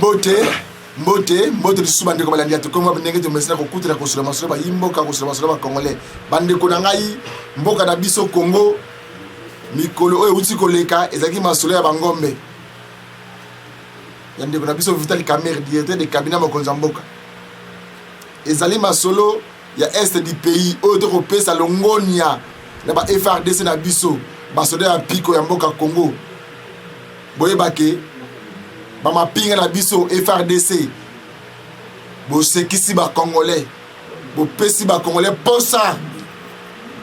mbote lisusu bandeko balandi ate comme ndenge tomesina kokutela kosula masolo ba yimboka kosula masolo ba congolais bandeko na ngai mboka na biso Congo mikolo oyo uti koleka ezaki masolo ya bangombe yandeko na biso Vital Kamerhe directeur de cabinet mokonza mboka ezali masolo ya est du pays oyo to kopesa longonia na ba FRDC na biso basoda ya piko ya mboka Congo boyebake bamapinga na biso FRDC bosekisi ba congolais bopesi ba congolais posa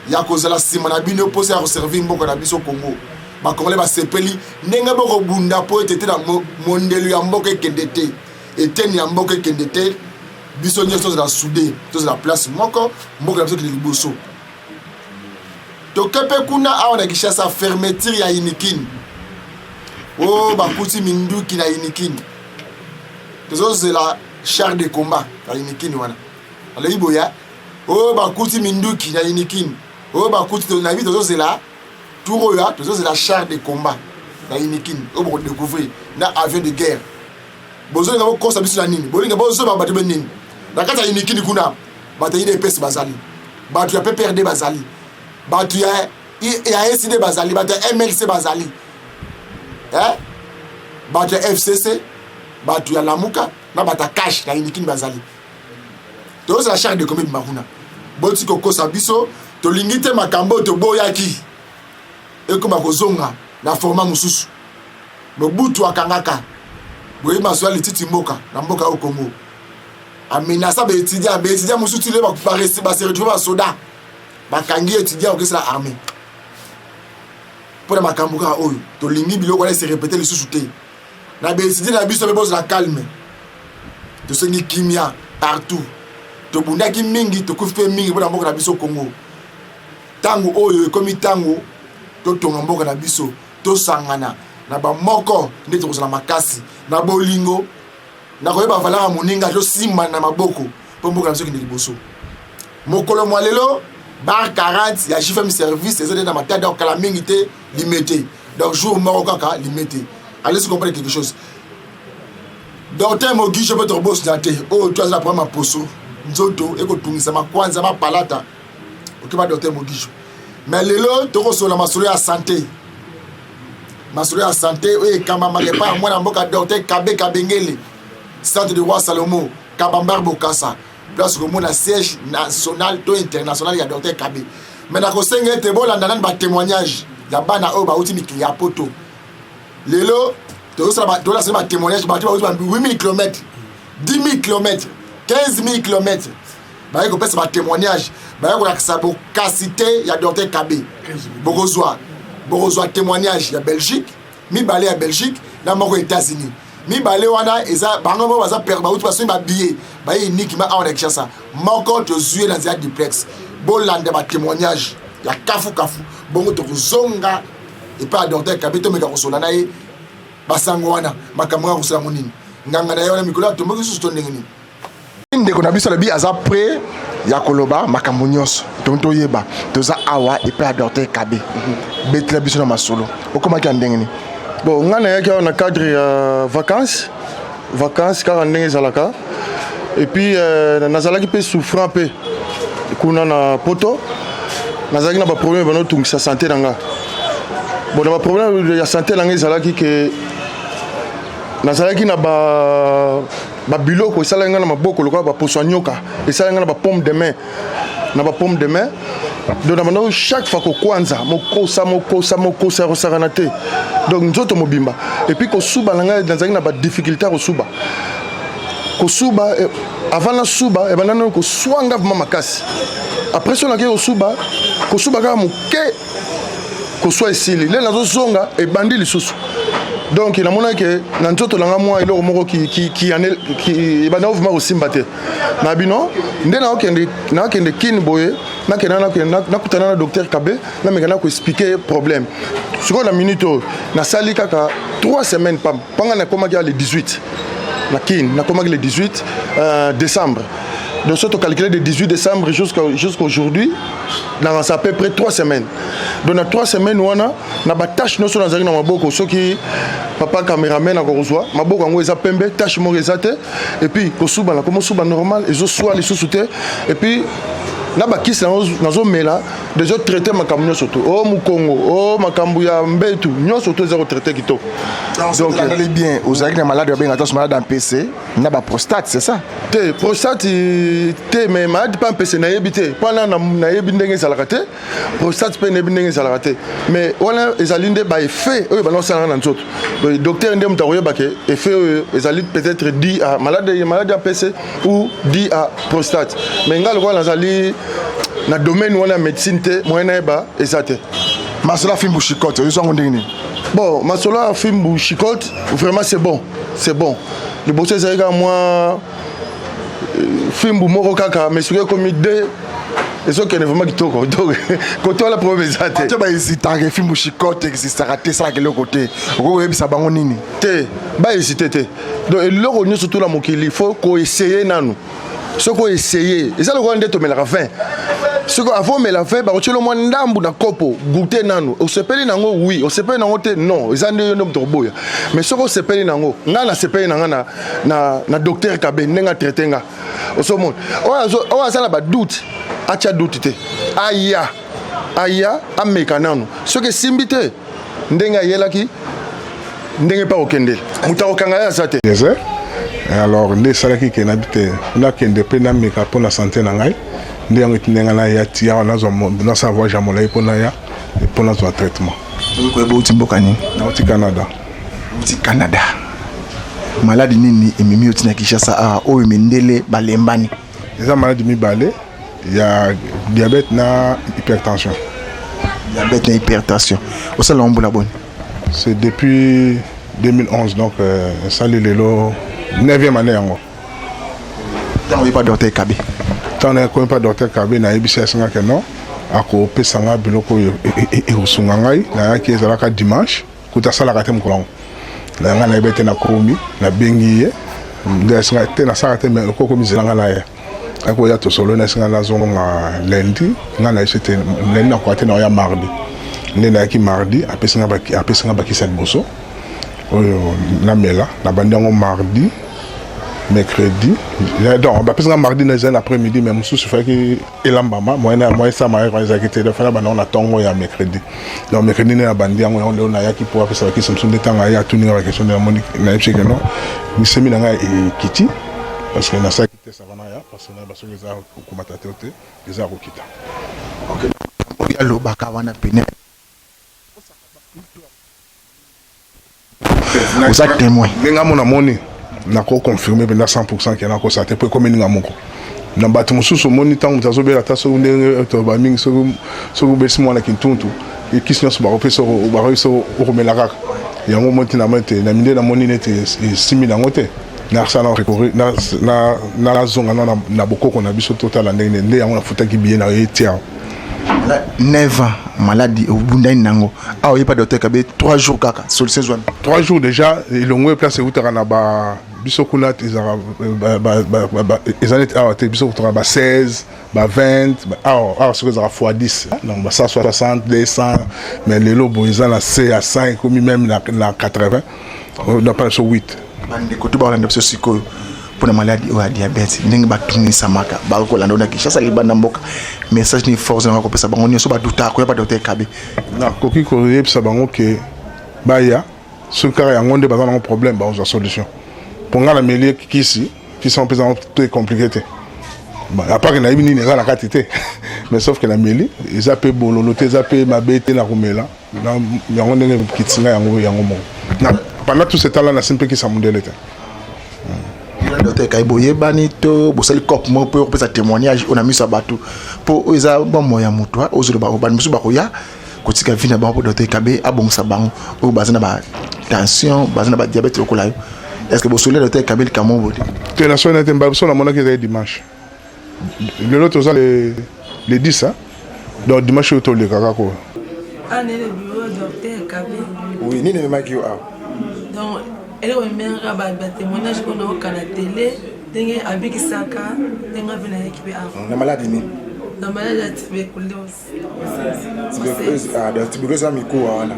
ya kozala sima na bino posa ya koservir mboka na biso Congo ba congolais basepeli ndenge boko bunda po etete na mondelu ya mboka ekende te eteni ya mboka ekende te biso nyonso tozala soudé tozala place moko mboka na biso kende liboso tokepe kuna awa na Kinshasa fermeture ya Inikini oh bakuti minduki na Inikini tozozela char de combat na Inikini wana aloyi boya oh bakuti minduki na Inikini oh bakuti na bi tozozela touro ya tozozela char de combat na Inikini o boko découvrir na avion de guerre bozolinga bokosa biso na nini bolinga bozoba bato benini na kati ya Inikini kuna bato yide pesi bazali bato ya PPRD bazali bato ya SID bazali bato ya MLC bazali bato ya FCC bato ya Lamuka na bato ya cash na Inikini bazali toza la charge de combat makuna boti kokosa biso tolingi te makambo to boyaki ekoma kozonga na format mususu mobutu akangaka boye maswa lititi mboka na mboka au Congo amenasa ba étudiant mususu le ba se retrouver ba soda bakangi étudiant okesala armée pour makambo ka oyo tolingi biloko ala se répéter lisusu te na ba étudiant na biso be bozo la calme to sengi kimia partout to bundaki mingi to kufe mingi pour mboka na biso Congo tango oyo ekomi tango to tonga mboka na biso to sangana na ba moko nde to kozala makasi na bolingo na koyeba valeur moninga to simba na maboko po mboka na biso kindi liboso mokolo mwalelo bar 40 ya JFM service ezode na matada okala mingi te limité donc jour moko kaka limité allez se comprendre quelque chose docteur Mogi je peux te boss daté oh toi la première poso nzoto ekotungisa makwanza mapalata okiba docteur Mogi mais lelo to kosola masolo ya santé oye kama malepa mwana mboka docteur Kabengele centre de roi Salomo Kabambar Bokassa place comme na siège national to international ya docteur Kabe mais na kosenga te bolanda nan ba témoignage ya bana o ba uti mikili ya poto lelo to ça ba témoignage ba 8000 km 10000 km 15000 km ba ko pesa ba témoignage ba ko lakisa bokasité ya docteur Kabe bokozwa témoignage ya Belgique mibale ya Belgique na moko États-Unis mibale wana eza bango mo baza per ba uti baso ba billet ba unique ma awa na Kinshasa moko to zué na zia duplex bolanda ba témoignage ya kafu bongo to zonga et pas docteur Kabe to meka kosola na ye basango wana makamwa kosala monini nganga na yona mikolo to moko susu to ndengeni ndeko na biso la bi aza prêt ya koloba makambo nyonso to yeba toza awa et pas docteur Kabe betla biso na masolo okomaki ndengeni bon ngana yaki na cadre ya vacances car ndenge zalaka et puis nazalaki pe souffrant pe kuna na poto nazalaki na ba problème bano tungisa santé nanga bon na ba problème ya santé nanga ezalaki ke nazalaki na ba biloko esalanga na maboko lokola ba poso nyoka esalanga na ba pomme de main donc na chaque fois ko kwanza mokosa rosarana te donc nzoto mobimba et puis ko suba nanga nazalaki na ba difficulté ko suba avant la suba e banana ko swanga vraiment makasi après ça na ko suba ka moke ko soit esili le nazo zonga e bandi lisusu donc na mona ke na nzoto langa mwa iloko moko ki bana ovuma kosimba te na bino nde na okende kini boye na kutana na docteur Kabe na mekana ko expliquer problème siko na minute na sali kaka 3 semaines panga na komaki le 18 na kini na komaki le 18 décembre donc surtout calculer de 18 décembre jusqu'à aujourd'hui dans à peu près 3 semaines. Donc dans 3 semaines on a ba tâche non sur dans na maboko soki papa caméraman encore reçoit maboko ngo eza pembe tâche mo rezate et puis ko suba la comme suba normal et zo soit les sous-souté et puis na bakisi nazo mela des autres traités makambo surtout oh mukongo oh makambo ya mbetu nyoso to zéro traité kitoko. Donc allez bien aux agnes malades bien attention malade en PC na ba prostate c'est ça te prostate te mais malade pas en PC na yebité pendant na yebi ndenge ezalaka te prostate pe nebi ndenge ezalaka te mais wana ezali nde ba effet oyo balon sala na nzoto le docteur ndem taroye bake effet ezali peut-être dit à malade en PC ou dit à prostate mais ngal ko nazali na domaine où on a médecine te moyen ba ezate Masola Fimbu Chicote ils sont ndenge ni bon Masola Fimbu Chicote vraiment c'est bon le bossé c'est moi Fimbu moko kaka mais sur comme idée et ce qui est vraiment kitoko donc quand on la problème ezate tu ba hésiter Fimbu Chicote qui s'est raté ça de l'autre côté ko yebisa bango nini te ba hésiter te donc le rogno surtout la mokili il faut ko essayer nanu ce qu'on essayer et ça le roi ndето melaka fin ce qu'on avant melaka ba otilo mo ndambu na kopo goûter nanu o sepeli nango oui o sepeli nango te non ils ande no mtoboya mais ce qu'on sepeli nango nga na sepeli nanga na docteur Kabe nenga traiter nga o so monde o asala ba doute acha doute te aya ameka nanu ce que simbite ndenga yelaki ndenge pa okendel mutako ya sate alors nde salaki ke nabite na kende pe na meka pour la santé na ngai nde yango tinenga na ya tia na savoir jamolai pour na ya pour na zo traitement ko ebo timbokani na oti Canada maladie nini emimi otina Kinshasa a o emendele balembani eza maladie mibale ya diabète na hypertension au salon la bonne c'est depuis 2011 donc ça le 9e année yango tant on pas docteur Kabe tant on ko pas docteur Kabe na ebisa sanga ke non ako pesanga biloko e usunga ngai na yaki ezalaka dimanche kuta sala ka tem kolongo na nga na ebete na komi na bengiye ngasanga te na sala te me ko komi zilanga na ya ako ya to solo na singa na zongo nga lundi nga na c'était lundi na ko te na ya mardi nena yaki mardi apesanga baki set boso oyo na mela na bandango mardi mercredi donc ba pesa mardi na zen après-midi même sous fait que elambama moi ça m'a exécuté de faire na tongo ya mercredi donc mercredi na bandango on na yaki pour pesa ki somson de temps ya tuni la question de la monique na yaki que non ni semi na e kiti parce que na ça kiti ça va na ya parce que na baso les a komata te les a kokita OK ya lo baka wana pene vous êtes témoin nenga mona moni na ko confirmer bena 100% que na ko sa te pe comme ninga moko na batu mususu moni tangu tazobela taso ndenge to ba mingi so besi mwana kintuntu e kisno so ba ko peso ba ko so o mela kaka yango moti na mate na minde na moni nete 6000 ngote na sana recourir na zonga na bokoko na biso total ndenge nde yango na futaki bien na etia 9 ans maladie au bundani nango ah oui pas docteur Kabe 3 jours kaka sur ces zones 3 jours déjà ilongwe place utaka na ba biso kuna tizara ezanet ah te biso utaka ba 16 ba 20 ah ce que ça fois 10 donc ba 160 200 mais les lobo ils na C à 5 ou même na 80 on n'a pas sur 8 bande ko ba landa biso siko pour la maladie ou diabète ndenge ba tuni samaka ba ko landa na Kinshasa li banda mboka message ni force na ko pesa bango nyoso ba duta ko ba docteur Kabe na koki ko yebisa bango ke baya ce cas ya ngonde ba na problème ba on solution pour nga la mêlée qui sont pesant très compliqué bah à part que na ibini na katité mais sauf que la mêlée ils appellent bololo te appellent mabete na rumela na yango ndenge kitsinga yango mo na pendant tout ce temps là na simple qui samundele te docteur Kaibo yebani to bosali cop mo pour pesa témoignage on a mis ça batou pour eza bon moya mutwa ozulu ba ban musu ba ko ya ko tika vina ba pour docteur Kabe abongisa bango o bazana ba tension bazana ba diabète lokolayo est-ce que bosoli docteur Kabe le kamo vote que la soirée n'était pas sur la monnaie qui était dimanche le l'autre ça les 10 hein donc dimanche au tole kaka ko ane le bureau docteur Kabe oui ni ne maki yo a donc elle est même rabat témoignage qu'on a au canal télé dengue abiki saka dengue vena équipe avant la maladie ni na malade ya tuberculose. Tuberculose ya mikuwa wana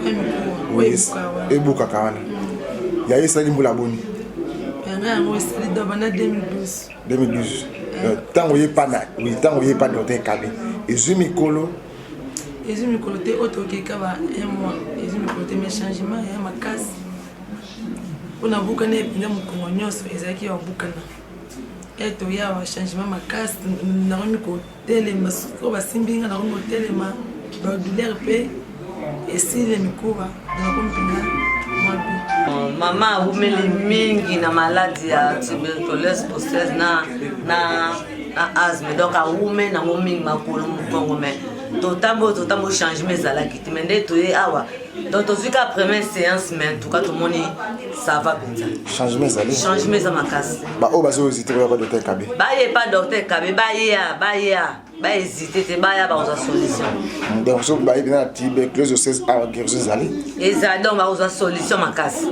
ebukaka wana yaye esali mbula boni yango esali dobana 2012 ntango oyepa docteur Kabe ezwi mikolo te otokeka ba un mois ezwi mikolo te mais changement ya makasi mpona bukana epinga mokongo nyonso ezalaki ya bukana eto ya ba changement makasi nakomi kotelema soki basimbinga nakomi kotelema badouleur mpe esile mikuba nakomi mpenza mwabi mama awumeli mingi na maladi ya tuberculose postreuse na asthme donc awume nango mingi makolo mokongo mais totambo changement ezalaki te mais nde toye awa donc tozwi ka première séance mais en tout cas tomoni ça va penza changement eza makasi baoyo bazohésite koyeba docteur Kabe bayepa docteur Kabe bahésite te baya bakozwa solution donc so bayebi na tuberculose osese awa guérison ezali ezali donc bakozwa solution makasi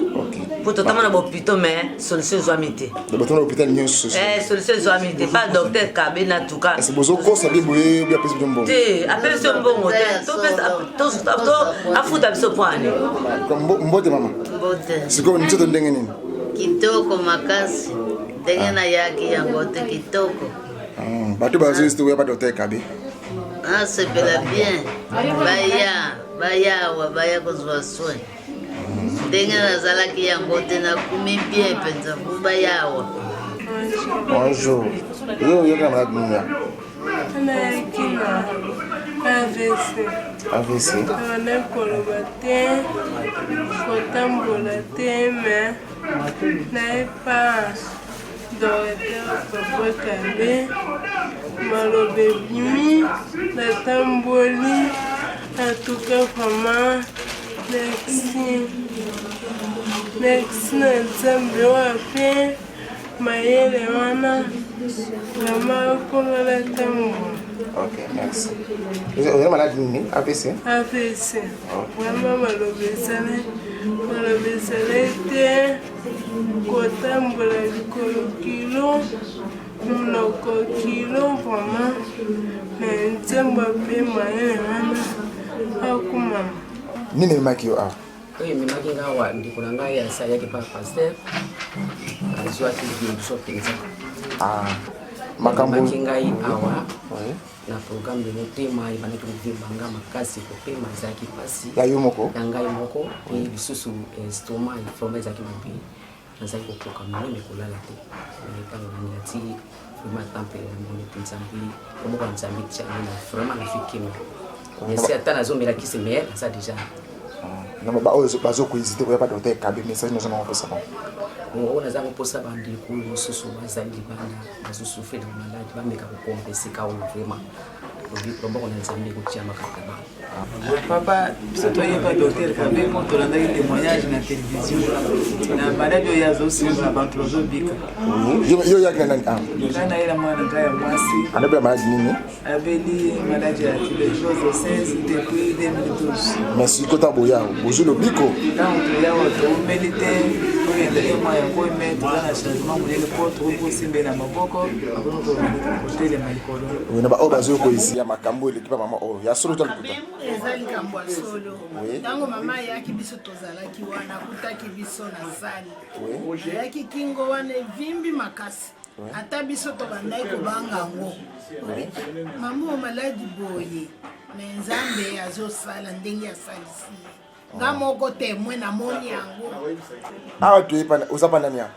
po totama na bopito mais solution ezwami te botona hôpital nyonso solution ezwami te pas docteur Kabe na tuka bozokosa bie boye bia pesi biso mbongo te apesi biso mbongo te afuta biso poani mbote mama sikoyo nitioto ndenge nini kitoko makasi ndenge na yaki yango te kitoko bato bazohésite koyeba docteur Kabe asepela bien baya kozwa soin ndenge nazalaki yango te nakumi bien mpenza po bayawa bonjour yo yoka malade nini anayaki na AVC ana koloba te kotambola te me nayepa docteur Papa Kabe maloba ebimi natamboli atuka vraiment merci na nzambe oyo mpe mayele wana vraiment okolola tambola. Ok, merci. Vous avez malade nini? AVC? AVC. Vraiment malobesale te kotambola likolo kilo monoko kilo vraiment na nzambe mpe mayele wana akumama. Nini ememaki yo awa? oyo ememaki nga awa ndeko na ngai asalaki pa paster azwaki biso mpenza makambo ngai awa na programme de motema ebandaki kovimba makasi kopema ezalaki mpasi ya yo moko ya ngai moko e lisusu stoma informe ezalaki mabe nazalaki kokoka monene kolala te ntango nani ati vraiment temple na moni mpenza mpe komoko ya nzambe tiango vraiment nafikimi esi ata nazomelaki se mais naza déjà oyo bazokohésite koyeba docteur Kabe message nozo na kopesa bango oyo naza koposa bandeko mosusu bazali libanda bazosufre na maladi bameka kokompense ka oyo vraiment loboko na nzambe kotia makaka papa biso toyeba docteur Kabe mo tolandaki témoignage na télévision na maladi oyo azosiri na bantu bazobika yo yaki na nani nga nayela mwana ngai ya mwasi anabela maladi nini abeli maladi ya tuberculose 16 depuis 2012 mais sikota boya bozwi lobiko ntango toyawa toumeli te toyenda ema yango eme toza na changement monene mpo tokosimbe na maboko kotelema likolo na baoyo bazokohésite ya makambo eleki pa mama oyo ya solo to likuta eza likambo ya solo ntango mama ayaki biso tozalaki wana akutaki biso na sali ayaki kingo wana evimbi makasi ata biso tobandaki kobanga yango mama o maladi boye me nzambe azosala ndenge asalisi nga moko temwe namoni yango awa toyepa oza pa nani awa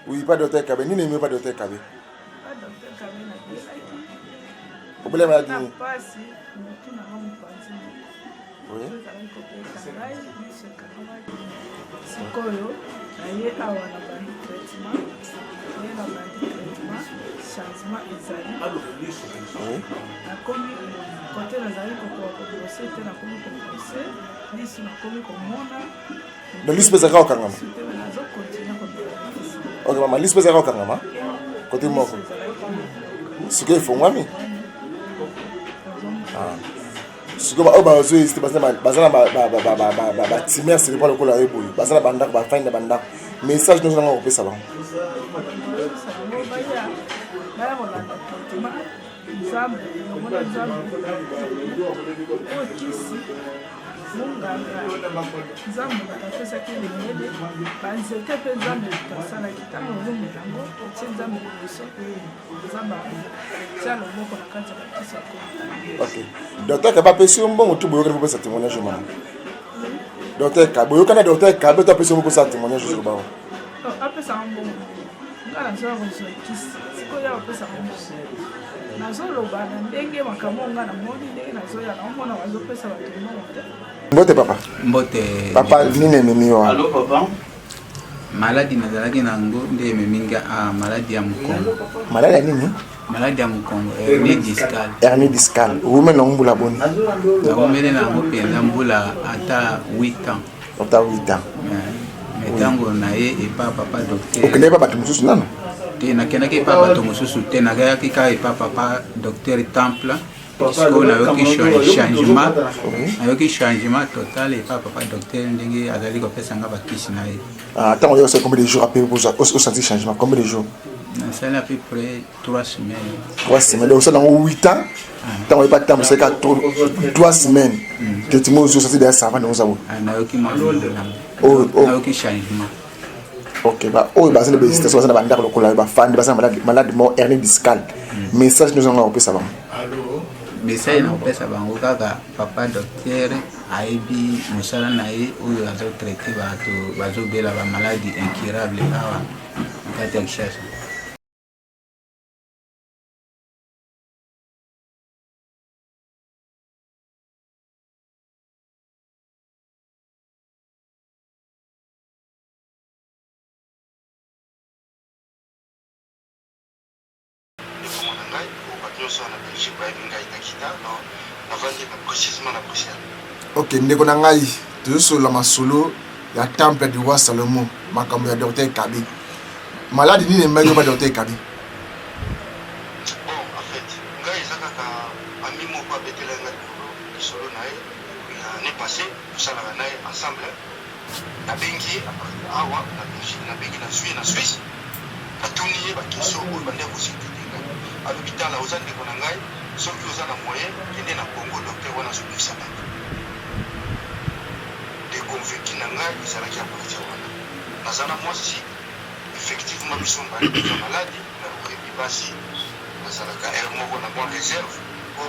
oyipa docteur Kabe nini emepa docteur Kabe obele maladi nini sikoyo naye awa na bandi traitement naye na bandi traitement changement ezali nakomi kote nazali kokoka kobrose te nakomi kobrose lisu nakomi komona na lisu mpe ezalaka kokangama nazokontinue kobrose ok mama lisu mpe ezalaka kokangama kote moko sikoyo efongwami sikoyo baoyo bazohésite baza na batimiere cerebral lokola oyo boye baza na bandako bafani na bandako message nyonso nanga kopesa bango baya kolanda traitement nzambe omona nzambe oyo kisi monganga nzambe batapesaki limele banzete mpe nzambe tasalaki ntango ozomela yango otie nzambe liboso nzambe tia loboko na kati ya bakisi yako. Ok. Docteur Kaba apesi yo mbongo tu boyokani kopesa témoignage mana Docteur Kaba boyokana Docteur Kaba to apesi yo kopesa témoignage sur bao apesaka mbongo nga nazoya kozwa kisi sikoyo ya apesaka mbongo nazoloba na ndenge makambo nga namoni ndenge nazoya naomona bazopesa bato mbongo te. Mbote papa. Mbote. Papa nini ememi yo? Allo papa. Maladi nazalaki nango nde ememi maladi ya mukongo. Maladi ya nini? Maladi ya mukongo, hernie discale. Hernie discale. Ume na mbula boni. Nakomele nango penza mbula ata 8 ans. Ata 8 ans. Metango na ye epa papa docteur. Okende pa bato mosusu nano? Te nakendaki epa bato mosusu te nakayaki kaka epa papa docteur Temple. Puisqu'on a eu changement total et pas papa docteur ndenge azali ko pesa nga bakisi na ye. Attends, il y a combien de jours après vous au senti changement? Combien de jours? Ça à peu près 3 semaines. 3 semaines. Donc ça dans 8 ans. Tant pas temps c'est 3 semaines. Que tu m'as aussi derrière ça va nous avons. Na yoki na yoki changement. Ok, bah oh bah c'est le business ça va ndako lokola ba fan ba ça malade mort hernie discale. Message nous on peut savoir. Message na pesa bango kaka papa docteur aibi musala na ye oyo azo traiter bato bazobela ba maladie incurable awa ngati ya kishasa. Ok, ndeko na ngai tozosola masolo ya temple du roi Salomon makambo ya docteur Kabi. Maladi nini emengi ba docteur Kabi? Bon, en fait, ngai ezaka ami moko abetela ngai solo na ye ya année passée tosala na ye ensemble nabengi awa na Belgique nabengi na Suisse batuni ye bakeso oyo bande kositidinga alobi tala oza ndeko na ngai soki oza na moyen kende na Congo docteur wana azobimisa bato deconvaincu na ngai ezalaki ya parti wana naza na mwasi effectivement biso mbali eza maladi na oyebi basi nazalaka ere moko na mwa réserve po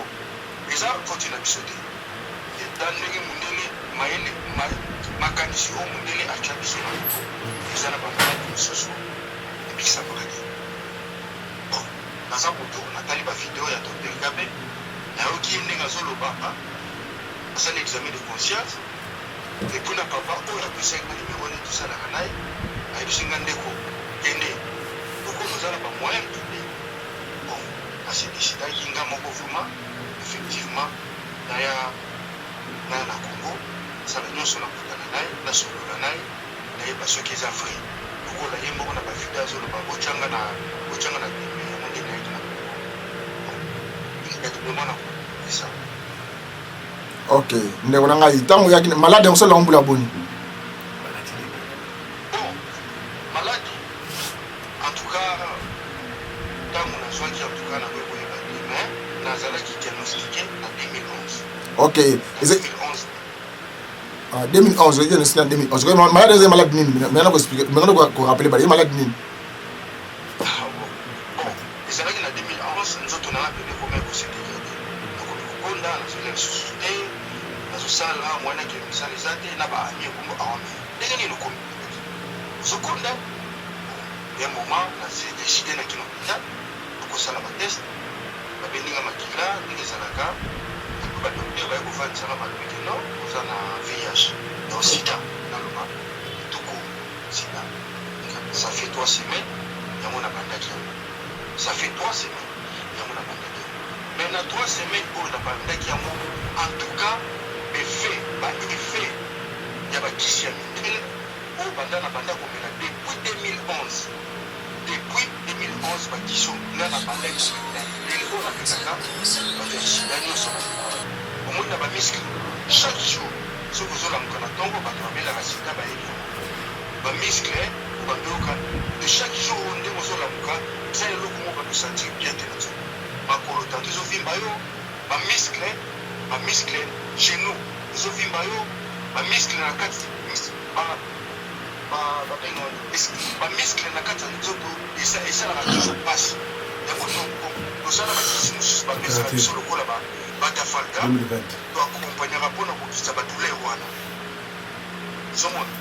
eza koti na biso te eta ndenge mondele mayele makanisi oyo mondele atya biso na eza na bamaladi mosusu ebikisa maladi bon naza moto natali bavideo ya docteur Kabe nayoki ye ndenge azoloba asali examen de conscience epuis na papa oyo apesaki nga nimero wana tosalaka naye ayebisi nga ndeko kende oko ozala bamoyen kende bon asedesidaki nga moko vraimen effectivement naya na Congo sala nyonso nakutana naye nasolola naye nayeba soki eza vrai lokola ye moko na bavide azoloba botyanga na deme ya mondele naye na etomemona eza. Ok, ndeko na ngai tango yaki malade on sala mbula boni. Bon, malade en tout cas tango na soki en tout cas na ko yeba mais nazalaki diagnostiqué en 2011. Ok, est 2011 je dis en 2011. Comment malade est malade nini? Mais on va expliquer, mais on va rappeler ba malade nini? Bon, ezalaki na 2011 nzoto na apele ko meko sécurité. Donc ko konda na zile susute nazosala mwana ke misala ezate na baami ekombo awame ndenge nini okomi zokonda ya moment nazi décidé na kino hôpital okosala batest babeninga makila ndenge ezalaka badokter baye kovanisaka balobi ke non oza na VIH na sida naloba tuku sida ça fait 3 semaines yango na bandaki yango ça fait 3 semaines yango na bandaki yango mais na 3 semaines oyo na bandaki yango en tout cas effet ya bakisi ya mindele oyo banda komela depuis 2011 bakiso nga na banda komela mindele oyo napesaka bato ya sida nyonso omoi na bamiskle chaque jour soki ozolamuka na ntongo bato babelaka sida bayebi yango bamiskle oyo babeyoka de chaque jour oyo ndenge ozolamuka eza eloko moko bakosentir bien te na nzoto makolo tanto ezovimba yo bamiscle genou ezovimba yo bamiscle na kati bamiscle na kati ya nzoto esalaka toujours mpasi yango tosala bakisi mosusu bapesaka biso lokola badafalga toakompagnaka mpona kokisa badouleur wana ozomona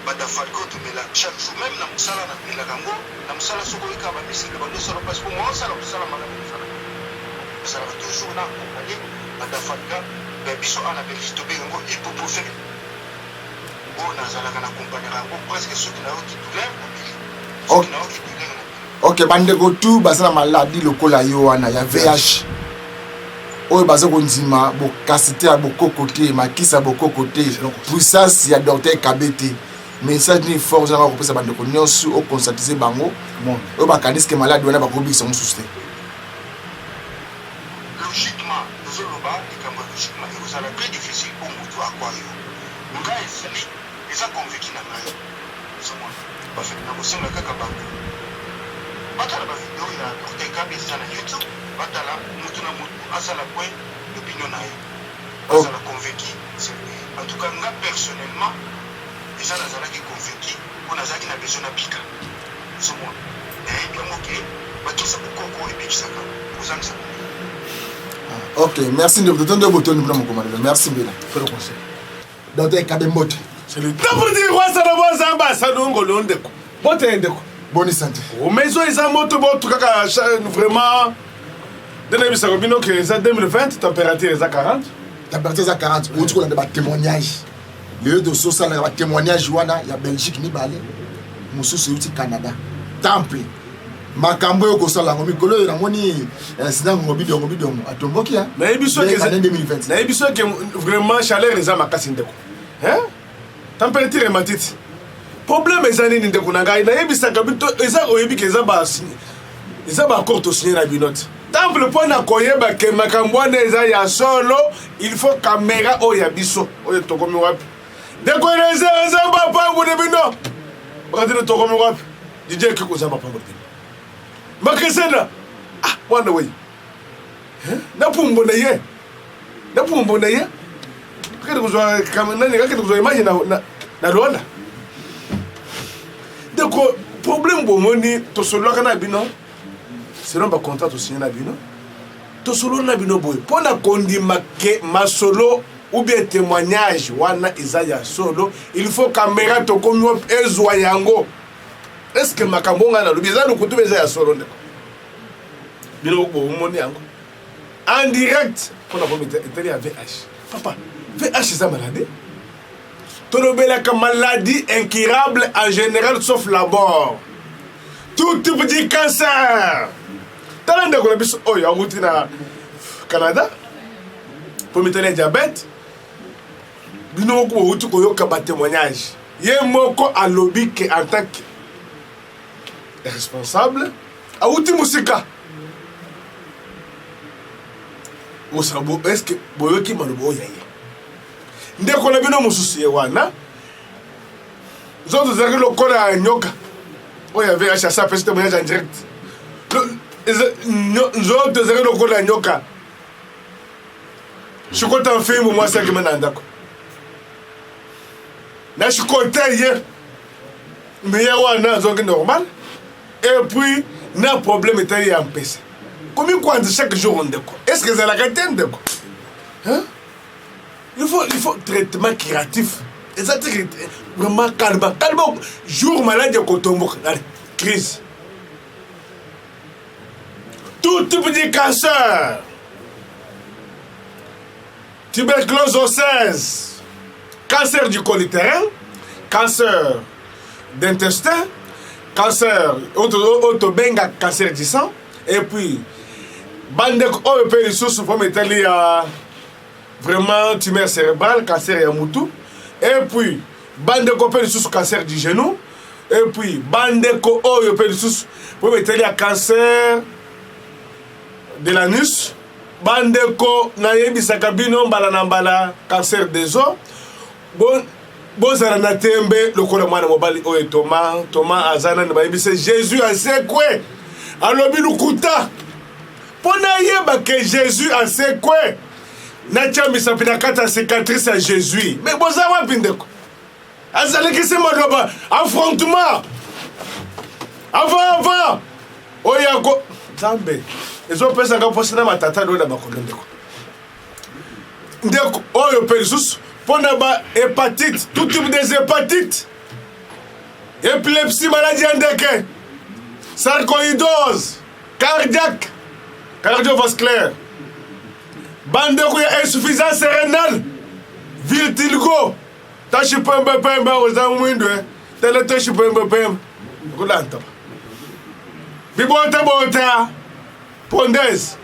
badafalga otomela chaque jour même na mosala namelaka yango na mosala soko oyika bamiscle bandosala mpasi po mwa osala kosala malamu ezalaka toujours na akompagne badafalga biso ana belgique tobenga yango hypoprofene oyo nazalaka na kompagnaka yango presque soki nayoki douleur nabeli soki nayoki douleur nabeli. Ok, bandeko tu baza na maladi lokola yo wana ya VH oyo baza kondima bokasite ya bokoko te makisa bokoko te puissance ya docteur Kabete message ni force nanga kopesa bandeko nyonso okonsatize bango oyo bakanisi ke maladi wana bakobikisa mosusu te. Logiquement tozoloba likambo ya logiquement ekozala très difficile po motu akwa yo ngai ezali eza convaincu na ngai ozomona bafete na kosenga kaka bango batala bavideo ya docteur Kabete eza na YouTube batala motu na motu asala point d'opinion na ye azala convaincu en tout cas nga personnellement eza nazalaki convaincu mpo nazalaki na besoin na bika ozomona nayebi yango ke bakisa bokoko oyo ebikisaka kozangisa Ok, merci de vous donner votre nom pour moi. Merci bien. Fais le conseil. Docteur Kabembote. C'est le temps pour dire quoi ça va ça va ça donc londe ko. Bote ndeko. Bonne santé. O maison eza moto boto kaka vraiment dena bisa ko bino que ça 2020 température eza 40. Température eza 40. Ou tu ko na ba témoignage. Le de social na ba témoignage wana ya Belgique ni balé. Mususu uti Canada. Temple. Makambo yo kosala ngo mikolo yo namoni sina ngo bidongo atomboki ha na ebiso ke en 2020 na ebiso ke vraiment chaleur eza makasi ndeko hein température matiti problème eza nini ndeko na ngai na ebisa ka bito eza oyebi ke eza ba accord to signer na binote temple pona koyeba ke makambo na eza ya solo il faut caméra o ya biso oyo tokomi wapi ndeko eza ba pango de bino bakatino tokomi wapi DJ ke ko za ba pango de bino makesena wana wey napumbo na ye kati kuzwa nani kati kuzwa image na Rwanda donc problème bomoni to solo kana bino selon ba contrat to signer na bino to solo na bino boy pona kondima ke masolo ou bien témoignage wana izaya solo il faut caméra to komi ezwa yango. Est-ce que makambo ngana lobeza lokutu beza ya solo ndeko bino ko moni yango en direct pour la comité itali à VH papa VH c'est maladie tolobela ka maladie incurable en général sauf la mort tout type de cancer talanda ko biso oyo amuti na Canada pour mettre diabète bino ko uti ko yoka ba témoignage ye moko alobi ke en tant que responsable a outi musika osabo est-ce que boyoki malobo yaye ndeko na bino mususu ye wana zoto zaki lokola nyoka oyo avait acheté ça petit témoignage en direct zoto zaki lokola nyoka shikota mfimbo mwasi yake mena ndako na shikota ye mais ye wana zoki normal. Et puis, n'a problème est en PC. Combien quoi chaque jour on déco? Est-ce que c'est la qualité de quoi? Hein? Il faut traitement créatif. Et ça vraiment calme. Calme. Jour malade quand tombe dans crise. Tout type de cancer. Tuberculose osseuse. Cancer du col utérin. Cancer d'intestin. Cancer, autobenga cancer du sang, et puis, bande oyo pe lisusu pour mettre vraiment tumeur cérébrale, cancer ya mutu, et puis, bande ko pe lisusu cancer du genou, et puis, bande ko oyo pe lisusu pour mettre cancer de l'anus, bande ko na yebisaka bino mbala na mbala cancer des os, bon. Bozala na tembe lokola mwana mobali oyo Thomas azana na bayebise Jésus asekwe alobi lukuta Pona yeba que Jésus a secoué. Natia misapina kata cicatrice à Jésus. Mais boza wapi ndeko? Azali kisi madoba affrontement. Avant. Oyako Zambe. Ezo pesa nga posina matata do na makolo ndeko. Ndeko oyo pesus pona ba hépatite, tout type des hépatites. Épilepsie, maladie endéquée. Sarcoïdose, cardiaque, cardiovasculaire. Bandeko ya insuffisance rénale. Vertigo. Tashi pembe ozamwindo tele tashi pembe kulanta. Bibota pondez.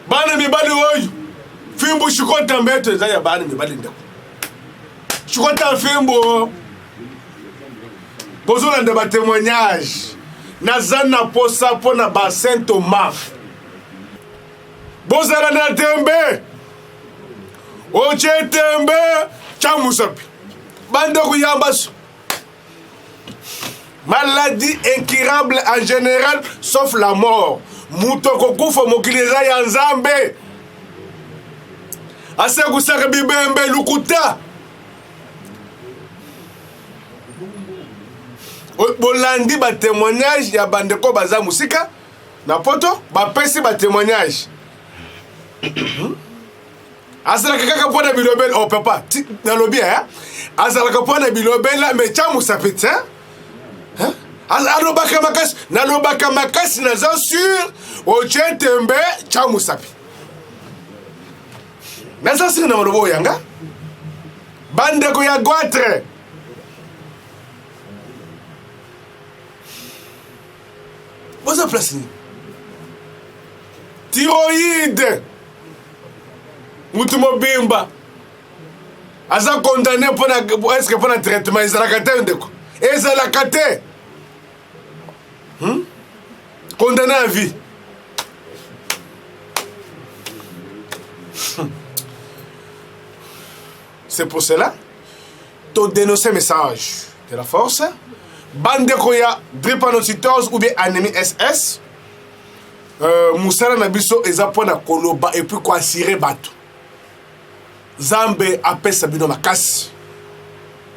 Bana mibali oyo. Fimbo shikota mbeto za ya bana mibali ndeko. Shikota fimbo. Bozolanda ba témoignage. Nazana posa pona ba Saint Thomas. Bozala na tembe. Oche tembe chamusapi. Bande kuyambaso. Maladie incurable en général sauf la mort. Mutoko kufa mokileza ya Nzambe. Ase kusaka bibembe lukuta. Bolandi ba témoignage ya bandeko baza musika na poto ba pesi ba témoignage. Azala kaka pona bilobel oh papa na lobby hein. Azala ka pona bilobel la me chamu sapete hein. Azalo baka makasi na lobaka makasi na za sur o chetembe chamu sapi. Na za sina malobo yanga. Bandeko ya goitre. Boza place ni. Thyroïde. Mutumo bimba. Aza condamné pour est-ce que pour un traitement ezalaka ndeko. Ezalaka te. Condamné à vie. C'est pour cela to dénoncer message de la force bandeko ya drépanocytose ou bien anémie SS musala na biso eza pona koloba et puis ko assurer bato Zambe apesa bino makasi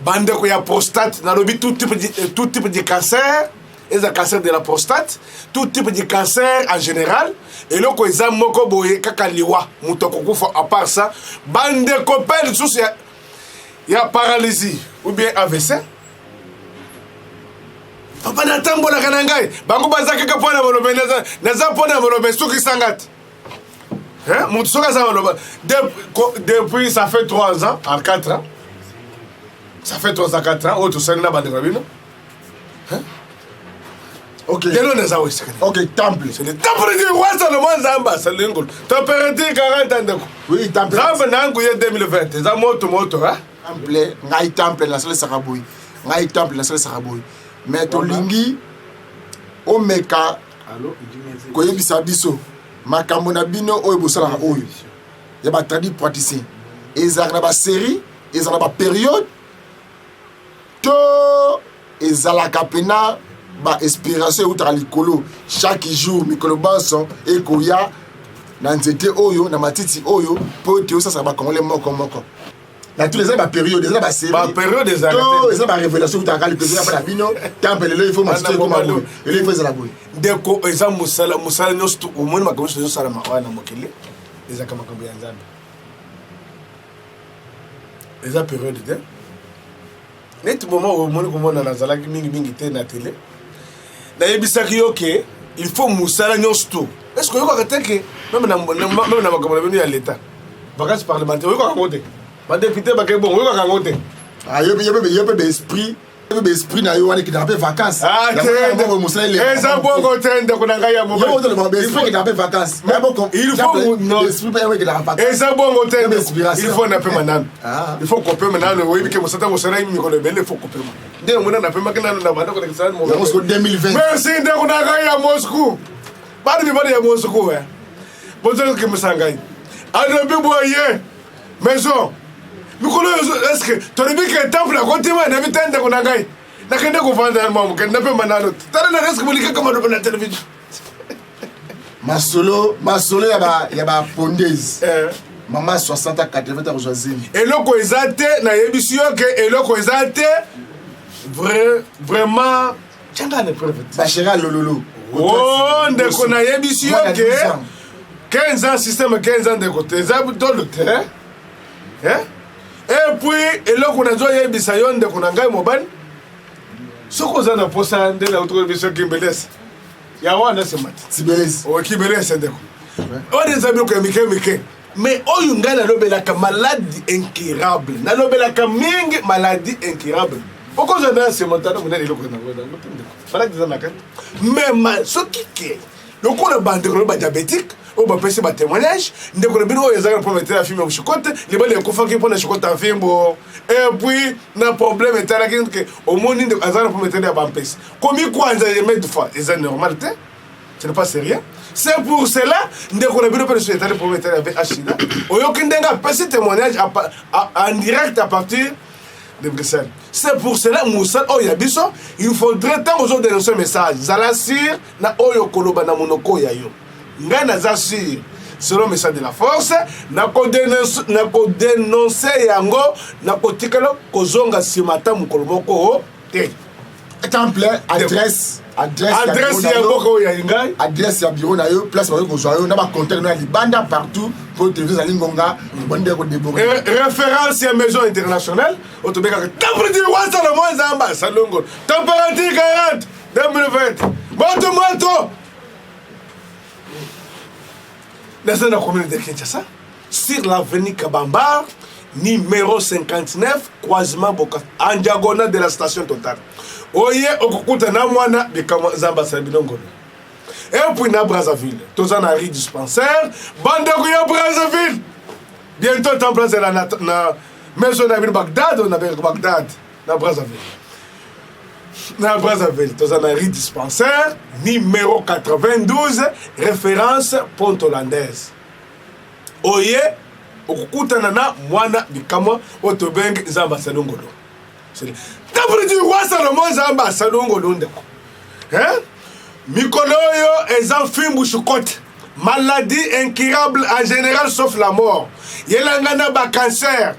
bandeko ya prostate na lobi tout type de cancer eza cancer de la prostate tout type de cancer en général et loko eza moko boye kaka liwa mutoko kufa à part ça bandeko pel sous ya paralysie ou bien AVC. Papa natambola kana ngai bango bazaka ka pona molobe naza pona molobe suki sangati. Hein mutu soka za molobe depuis ça fait 3 ans en 4 ans. Ça fait 3 ans 4 ans auto sangna bandeko bino. Hein? OK. OK, temple. C'est le temple du roi Salomon Zamba, c'est l'ingol. Température 40 ans ndeko. Oui, temple. Zamba nangu ye 2020. Za moto hein? Temple, ngai temple na sala sakaboy. Ngai temple na sala sakaboy. Mais to lingi o meka koyebisa biso makambo na bino oyo bosala oyo. Ya ba tradi praticien. Ezaka na ba série, ezaka na ba période. To ezalaka pena ba inspiration utaka likolo chaque jour mikolo banso ekoya na nzete oyo na matiti oyo po te osasa ba kongole moko. Na tous les ans, ma période, déjà ma série. Ma période des années. Ça ma révélation où tu as regardé le président pour la bino. Temple, il faut m'acheter comme un bout. Il faut la boue. Deko, exemple, musala nyosto au moins ma commission de sala mawana mokele. Les akama combien d'années. Les période de. Net moment où mon comme on a nazala mingi te na télé. Na yebisaki yoke, il faut musala nyosto. Est-ce que yoko kateke même na makambo ya l'état. Vacances parlementaires yoko kakote. Ma député bakay bon yoko kangote. Ah yebe esprit na yo wani kidapé vacances. Ah bon musala le. Eza bongo tende kunanga ya mo. Yo le esprit kidapé vacances. Mais bon il faut non esprit pas yebe kidapé vacances. Eza bongo tende. Il faut na pe manano. Il faut couper manano oui que musata musala mi ko le belle faut couper. Nde mona na pe makana na banda ko lekisa mo. Moscou 2020. Merci nde kunanga ya Moscou. Badi mi badi ya Moscou eh. Bonjour que musangai. Ado biboye. Maison. Mikolo est-ce que tu as vu que temple à côté moi na vitende kuna ngai na kende ko vanda mamu kende pe manano tara na risque bolika kama ndo na television masolo ya ba pondaise mama 60 à 80 ans joisine eloko eza te nayebisi yo ke eloko eza te vraiment tianga ne preuve bachera lololo oh ndeko nayebisi yo ke 15 ans système 15 ans de côté eza tolo te et puis eloko nazoyebisa yo ndeko na ngai mobali soki oza na posa nde na otokoyebiso kimbelesi ya wana semati sibelesi kibelesi ndeko oyo eza biloko ya mike mais oyo ngai nalobelaka maladie incurable nalobelaka mingi maladie incurable okozwa na semontana monene eloko maladie eza na kati mais soki ke lokola bandeko ba diabétique oyo bapesi batémoignage ndeko na bino oyo ezalaka na problème etala fimbo ya moshikote libali ekufaki mpo na shikote ya fimbo et puis na problème etalaki ke omoni ndeko azala na problème etala ya bampesi komi kwanza yeme de fois eza normal te ce n'est pas sérieux c'est pour cela ndeko na bino mpe neso etali problème etala ya VIH/SIDA oyoki ndenge apesi témoignage en direct à partir de Bruxelles. C'est pour cela Moussa Oya Biso, il faudrait tant aux autres dénoncer un message. Zalasir na Oyo Koloba na Monoko Yayo. Ngana Zasir, selon le message de la force, na ko dénoncer yango, na ko tikalo kozonga simata mukolomoko te. Temple, adresse ya boko ya ingai, adresse ya bureau na yo, place ba ko zo na ba contact na libanda partout pour télévision lingonga, bonde ko déborder. Référence à maison internationale, autobeka température wasa le moins zamba salongo. Température 40 2020. Moto. Dans la commune de Kinshasa, sur l'avenue Kabamba, numéro 59, croisement Boka, en diagonale de la station Total. Oye okukuta na mwana bikama zamba sabinongo. Et puis na Brazzaville, tous en rue dispensaire, bande de Brazzaville. Bientôt en place na maison de Bagdad, on avait Bagdad na Brazzaville. Na Brazzaville, tous en rue dispensaire, numéro 92, référence Pont Hollandaise. Oye okukuta na mwana bikama otobeng zamba sabinongo. T'as dit quoi ça le monde zamba salongo londeko. Hein? Mikoloyo est un film bouchocote. Maladie incurable en général sauf la mort. Yelangana ba cancer,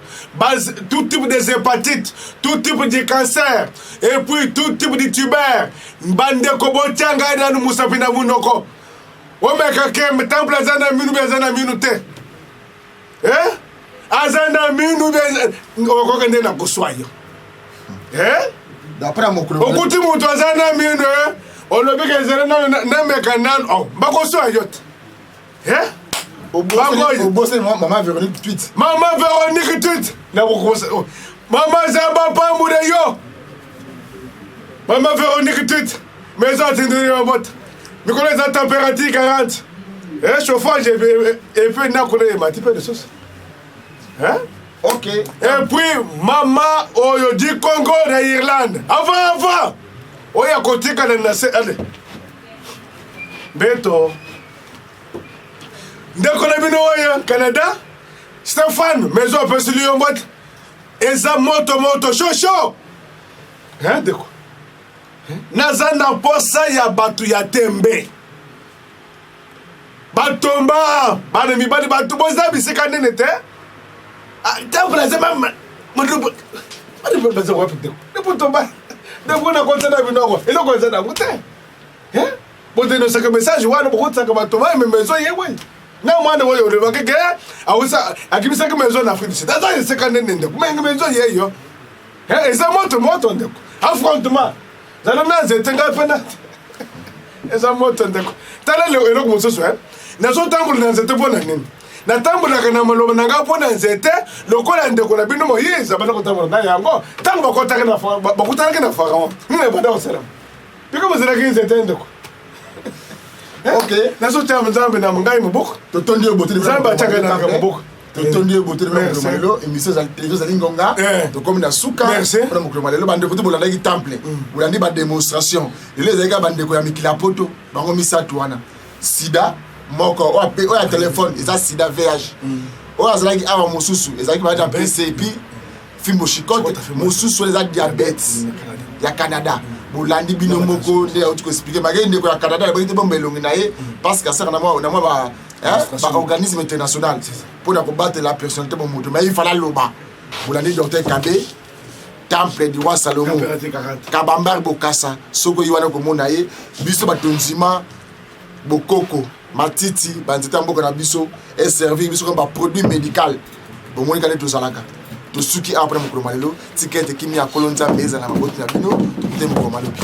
tout type de hépatite, tout type de cancer et puis tout type de tuber. Bande kobotianga na musapina munoko. Omeka kem temple azana minu bezana minute. Hein? Azana minu bezana okokende na kuswayo. D'après mon club. Okuti mutu azana minu olobi ke zera na meka nan bakoso ayot. Obosse maman Véronique tweet. Maman Véronique tweet. Na bokose. Maman zamba pambu de yo. Maman Véronique tweet. Mais ça tindiri mabot. Mikolo za température 40. Chauffage et puis na kule mati peu de sauce. Ok. Et puis, maman, oyo di Congo na Irlande. Avant. Oya kotika na nase. Allez. Beto. Ndeko na bino oya Canada. Stéphane, maison pesili yombot. Eza moto chaud. Ndeko. Nazanda posa ya batu ya tembe. Batomba. Bana mibali batu boza biseka nene te. Temple azema madubu baza wapi de potomba de bona konta na binoko eloko za na ngute bote no saka message wana bokotsa ka batoma me maison yewe na mwana woyo le bakeke awusa akibisa ka maison na Afrique c'est ça c'est quand nende kumenga maison yeyo eza moto ndeko affrontement zana na zetenga pena eza moto ndeko tala le eloko mososo na so tambula na zete bona nini natambulaka na maloba nanga mpona nzete lokola ndeko na bino moyiza bana kotambola na yango ntango bakutanaki na pharaon nini banda kosala piko bozalaki nzete ndeko nazotyama nzambe na ngai moboko totondi nzambe atyaka nanga moboko totondi eboteli malelo émission za télévision zali ngonga tokomi na suka mpona mokolo malelo bandeko te bolandaki temple bolandi badémonstration lelo ezalaki bandeko ya mikili ya poto bango misato wana sida moko oyo ya telefone eza sida VH oyo azalaki awa mosusu ezalaki bayaki ya PCP fimbo chikote mosusu eza diabete ya Canada bolandi bino moko nde auti koexplike makei ndeko ya Canada ebaki te bomba elongi na ye parce que asaka na mwa baorganisme international mpona kobatela personnalité bomoto mais il fala loba bolandi docteur Kabe temple du roi Salomon kabambar bokasa soko yi wana komona ye biso batonzima bokoko matiti banzeta mboka na biso et servir biso comme ba produit médical bomoni kane tozalaka tosuki après mokolo malelo tikete kimi ya kolonza meza na maboti na bino tokute mokolo malobi